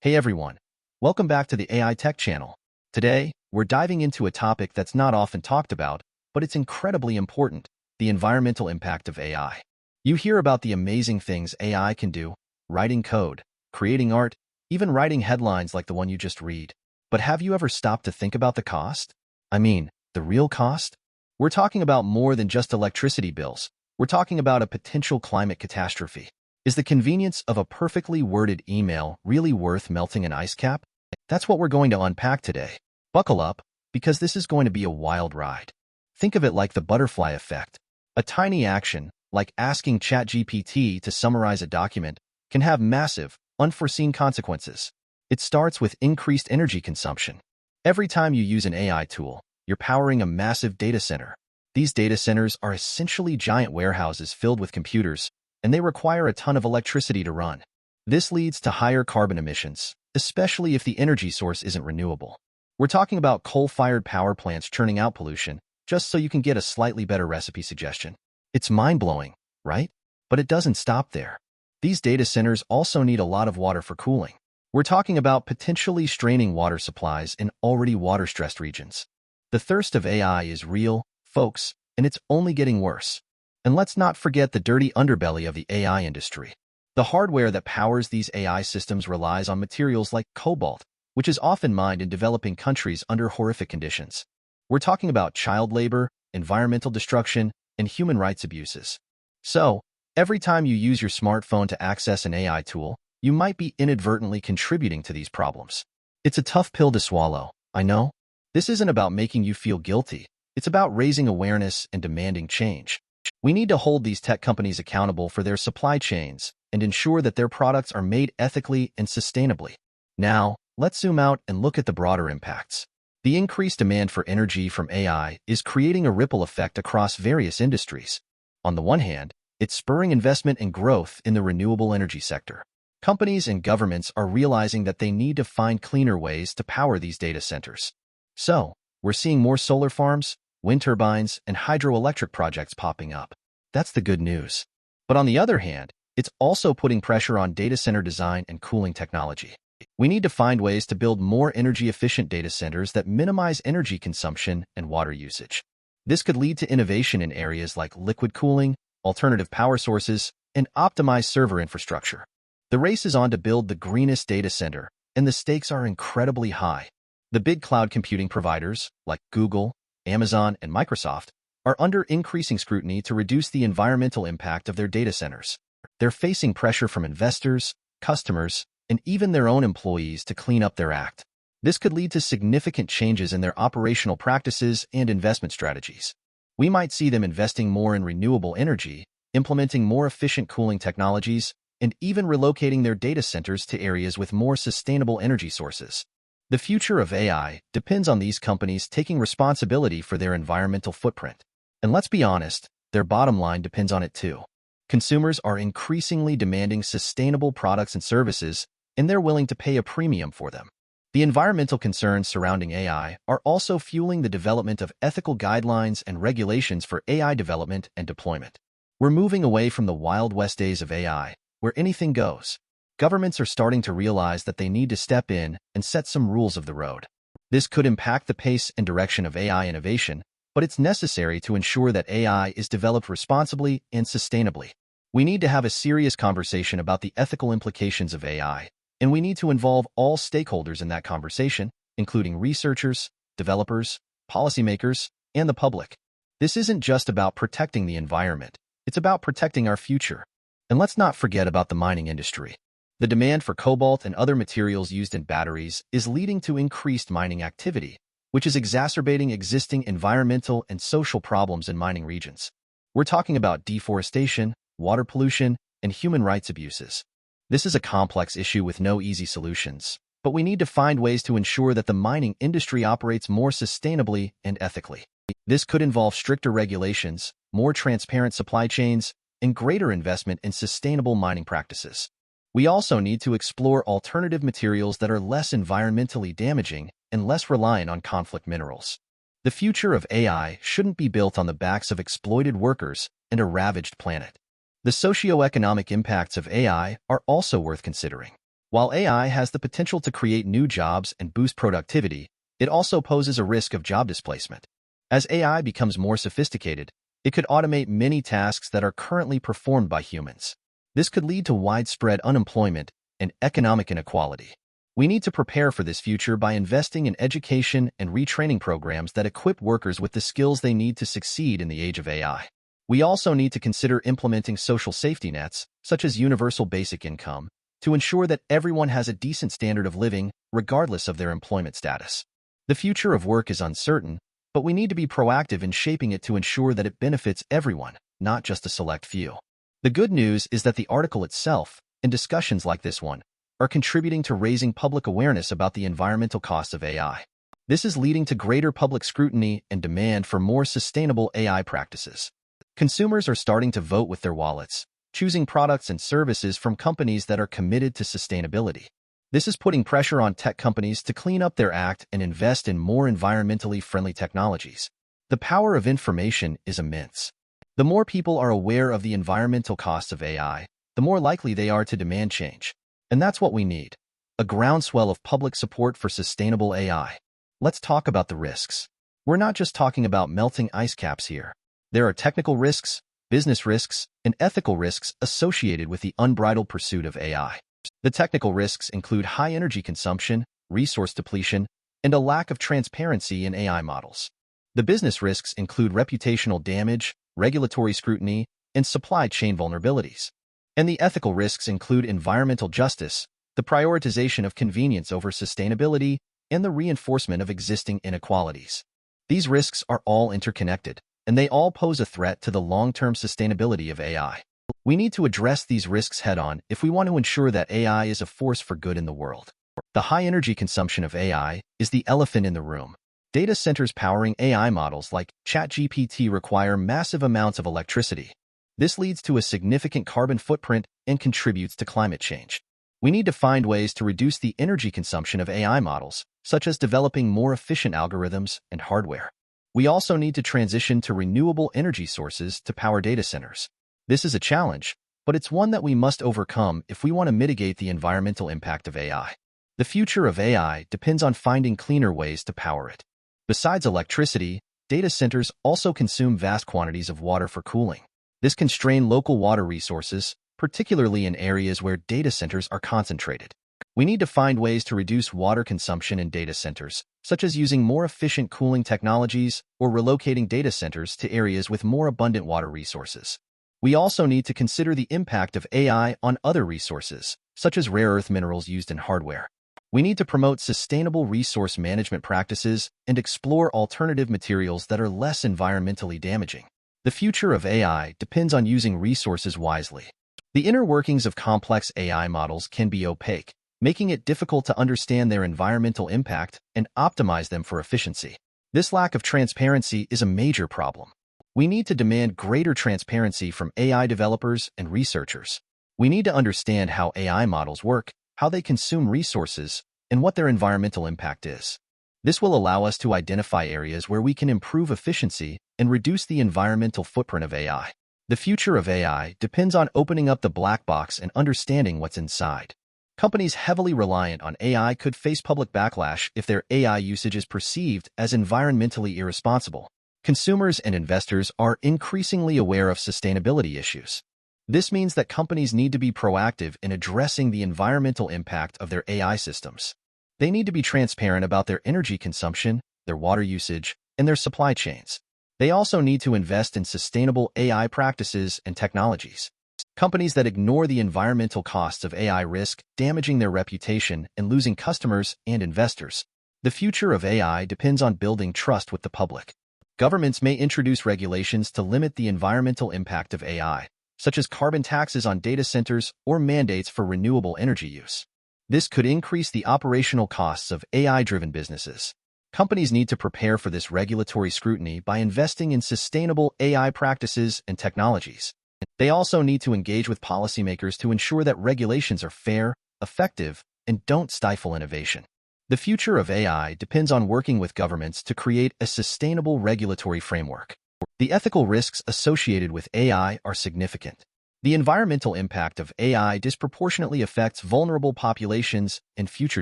Hey everyone, welcome back to the AI Tech channel. Today, we're diving into a topic that's not often talked about, but it's incredibly important, the environmental impact of AI. You hear about the amazing things AI can do, writing code, creating art, even writing headlines like the one you just read. But have you ever stopped to think about the cost? I mean, the real cost? We're talking about more than just electricity bills. We're talking about a potential climate catastrophe. Is the convenience of a perfectly worded email really worth melting an ice cap? That's what we're going to unpack today. Buckle up, because this is going to be a wild ride. Think of it like the butterfly effect. A tiny action, like asking ChatGPT to summarize a document, can have massive, unforeseen consequences. It starts with increased energy consumption. Every time you use an AI tool, you're powering a massive data center. These data centers are essentially giant warehouses filled with computers, and they require a ton of electricity to run. This leads to higher carbon emissions, especially if the energy source isn't renewable. We're talking about coal-fired power plants churning out pollution, just so you can get a slightly better recipe suggestion. It's mind-blowing, right? But it doesn't stop there. These data centers also need a lot of water for cooling. We're talking about potentially straining water supplies in already water-stressed regions. The thirst of AI is real, folks, and it's only getting worse. And let's not forget the dirty underbelly of the AI industry. The hardware that powers these AI systems relies on materials like cobalt, which is often mined in developing countries under horrific conditions. We're talking about child labor, environmental destruction, and human rights abuses. So, every time you use your smartphone to access an AI tool, you might be inadvertently contributing to these problems. It's a tough pill to swallow, I know. This isn't about making you feel guilty. It's about raising awareness and demanding change. We need to hold these tech companies accountable for their supply chains and ensure that their products are made ethically and sustainably. Now, let's zoom out and look at the broader impacts. The increased demand for energy from AI is creating a ripple effect across various industries. On the one hand, it's spurring investment and growth in the renewable energy sector. Companies and governments are realizing that they need to find cleaner ways to power these data centers. So, we're seeing more solar farms, wind turbines, and hydroelectric projects popping up. That's the good news. But on the other hand, it's also putting pressure on data center design and cooling technology. We need to find ways to build more energy-efficient data centers that minimize energy consumption and water usage. This could lead to innovation in areas like liquid cooling, alternative power sources, and optimized server infrastructure. The race is on to build the greenest data center, and the stakes are incredibly high. The big cloud computing providers, like Google, Amazon, and Microsoft, are under increasing scrutiny to reduce the environmental impact of their data centers. They're facing pressure from investors, customers, and even their own employees to clean up their act. This could lead to significant changes in their operational practices and investment strategies. We might see them investing more in renewable energy, implementing more efficient cooling technologies, and even relocating their data centers to areas with more sustainable energy sources. The future of AI depends on these companies taking responsibility for their environmental footprint. And let's be honest, their bottom line depends on it too. Consumers are increasingly demanding sustainable products and services, and they're willing to pay a premium for them. The environmental concerns surrounding AI are also fueling the development of ethical guidelines and regulations for AI development and deployment. We're moving away from the Wild West days of AI, where anything goes. Governments are starting to realize that they need to step in and set some rules of the road. This could impact the pace and direction of AI innovation, but it's necessary to ensure that AI is developed responsibly and sustainably. We need to have a serious conversation about the ethical implications of AI, and we need to involve all stakeholders in that conversation, including researchers, developers, policymakers, and the public. This isn't just about protecting the environment, it's about protecting our future. And let's not forget about the mining industry. The demand for cobalt and other materials used in batteries is leading to increased mining activity, which is exacerbating existing environmental and social problems in mining regions. We're talking about deforestation, water pollution, and human rights abuses. This is a complex issue with no easy solutions, but we need to find ways to ensure that the mining industry operates more sustainably and ethically. This could involve stricter regulations, more transparent supply chains, and greater investment in sustainable mining practices. We also need to explore alternative materials that are less environmentally damaging and less reliant on conflict minerals. The future of AI shouldn't be built on the backs of exploited workers and a ravaged planet. The socio-economic impacts of AI are also worth considering. While AI has the potential to create new jobs and boost productivity, it also poses a risk of job displacement. As AI becomes more sophisticated, it could automate many tasks that are currently performed by humans. This could lead to widespread unemployment and economic inequality. We need to prepare for this future by investing in education and retraining programs that equip workers with the skills they need to succeed in the age of AI. We also need to consider implementing social safety nets, such as universal basic income, to ensure that everyone has a decent standard of living, regardless of their employment status. The future of work is uncertain, but we need to be proactive in shaping it to ensure that it benefits everyone, not just a select few. The good news is that the article itself, and discussions like this one, are contributing to raising public awareness about the environmental costs of AI. This is leading to greater public scrutiny and demand for more sustainable AI practices. Consumers are starting to vote with their wallets, choosing products and services from companies that are committed to sustainability. This is putting pressure on tech companies to clean up their act and invest in more environmentally friendly technologies. The power of information is immense. The more people are aware of the environmental costs of AI, the more likely they are to demand change. And that's what we need: a groundswell of public support for sustainable AI. Let's talk about the risks. We're not just talking about melting ice caps here. There are technical risks, business risks, and ethical risks associated with the unbridled pursuit of AI. The technical risks include high energy consumption, resource depletion, and a lack of transparency in AI models. The business risks include reputational damage, regulatory scrutiny, and supply chain vulnerabilities. And the ethical risks include environmental justice, the prioritization of convenience over sustainability, and the reinforcement of existing inequalities. These risks are all interconnected, and they all pose a threat to the long-term sustainability of AI. We need to address these risks head-on if we want to ensure that AI is a force for good in the world. The high energy consumption of AI is the elephant in the room. Data centers powering AI models like ChatGPT require massive amounts of electricity. This leads to a significant carbon footprint and contributes to climate change. We need to find ways to reduce the energy consumption of AI models, such as developing more efficient algorithms and hardware. We also need to transition to renewable energy sources to power data centers. This is a challenge, but it's one that we must overcome if we want to mitigate the environmental impact of AI. The future of AI depends on finding cleaner ways to power it. Besides electricity, data centers also consume vast quantities of water for cooling. This can strain local water resources, particularly in areas where data centers are concentrated. We need to find ways to reduce water consumption in data centers, such as using more efficient cooling technologies or relocating data centers to areas with more abundant water resources. We also need to consider the impact of AI on other resources, such as rare earth minerals used in hardware. We need to promote sustainable resource management practices and explore alternative materials that are less environmentally damaging. The future of AI depends on using resources wisely. The inner workings of complex AI models can be opaque, making it difficult to understand their environmental impact and optimize them for efficiency. This lack of transparency is a major problem. We need to demand greater transparency from AI developers and researchers. We need to understand how AI models work, how they consume resources, and what their environmental impact is. This will allow us to identify areas where we can improve efficiency and reduce the environmental footprint of AI. The future of AI depends on opening up the black box and understanding what's inside. Companies heavily reliant on AI could face public backlash if their AI usage is perceived as environmentally irresponsible. Consumers and investors are increasingly aware of sustainability issues. This means that companies need to be proactive in addressing the environmental impact of their AI systems. They need to be transparent about their energy consumption, their water usage, and their supply chains. They also need to invest in sustainable AI practices and technologies. Companies that ignore the environmental costs of AI risk damaging their reputation and losing customers and investors. The future of AI depends on building trust with the public. Governments may introduce regulations to limit the environmental impact of AI, such as carbon taxes on data centers or mandates for renewable energy use. This could increase the operational costs of AI-driven businesses. Companies need to prepare for this regulatory scrutiny by investing in sustainable AI practices and technologies. They also need to engage with policymakers to ensure that regulations are fair, effective, and don't stifle innovation. The future of AI depends on working with governments to create a sustainable regulatory framework. The ethical risks associated with AI are significant. The environmental impact of AI disproportionately affects vulnerable populations and future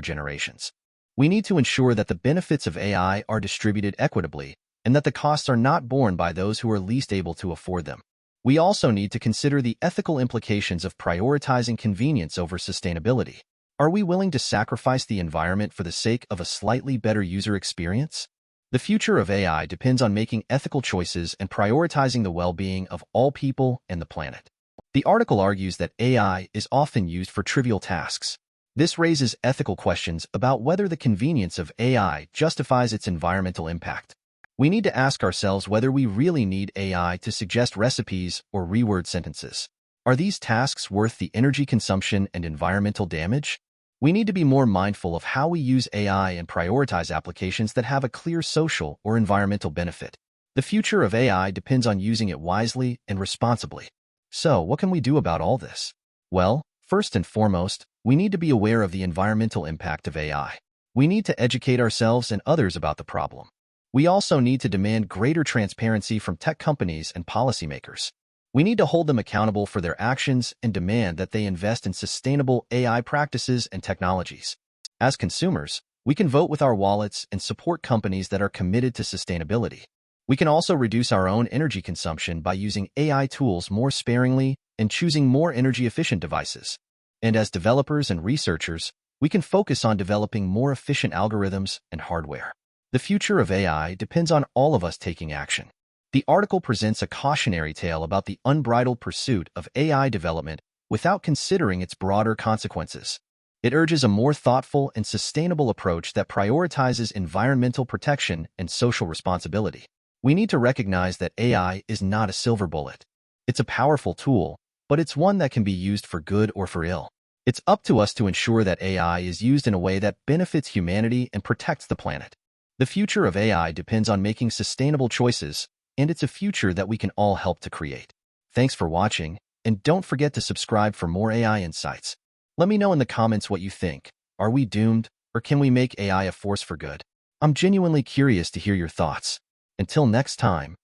generations. We need to ensure that the benefits of AI are distributed equitably and that the costs are not borne by those who are least able to afford them. We also need to consider the ethical implications of prioritizing convenience over sustainability. Are we willing to sacrifice the environment for the sake of a slightly better user experience? The future of AI depends on making ethical choices and prioritizing the well-being of all people and the planet. The article argues that AI is often used for trivial tasks. This raises ethical questions about whether the convenience of AI justifies its environmental impact. We need to ask ourselves whether we really need AI to suggest recipes or reword sentences. Are these tasks worth the energy consumption and environmental damage? We need to be more mindful of how we use AI and prioritize applications that have a clear social or environmental benefit. The future of AI depends on using it wisely and responsibly. So, what can we do about all this? Well, first and foremost, we need to be aware of the environmental impact of AI. We need to educate ourselves and others about the problem. We also need to demand greater transparency from tech companies and policymakers. We need to hold them accountable for their actions and demand that they invest in sustainable AI practices and technologies. As consumers, we can vote with our wallets and support companies that are committed to sustainability. We can also reduce our own energy consumption by using AI tools more sparingly and choosing more energy-efficient devices. And as developers and researchers, we can focus on developing more efficient algorithms and hardware. The future of AI depends on all of us taking action. The article presents a cautionary tale about the unbridled pursuit of AI development without considering its broader consequences. It urges a more thoughtful and sustainable approach that prioritizes environmental protection and social responsibility. We need to recognize that AI is not a silver bullet. It's a powerful tool, but it's one that can be used for good or for ill. It's up to us to ensure that AI is used in a way that benefits humanity and protects the planet. The future of AI depends on making sustainable choices, and it's a future that we can all help to create. Thanks for watching, and don't forget to subscribe for more AI insights. Let me know in the comments what you think. Are we doomed, or can we make AI a force for good? I'm genuinely curious to hear your thoughts. Until next time.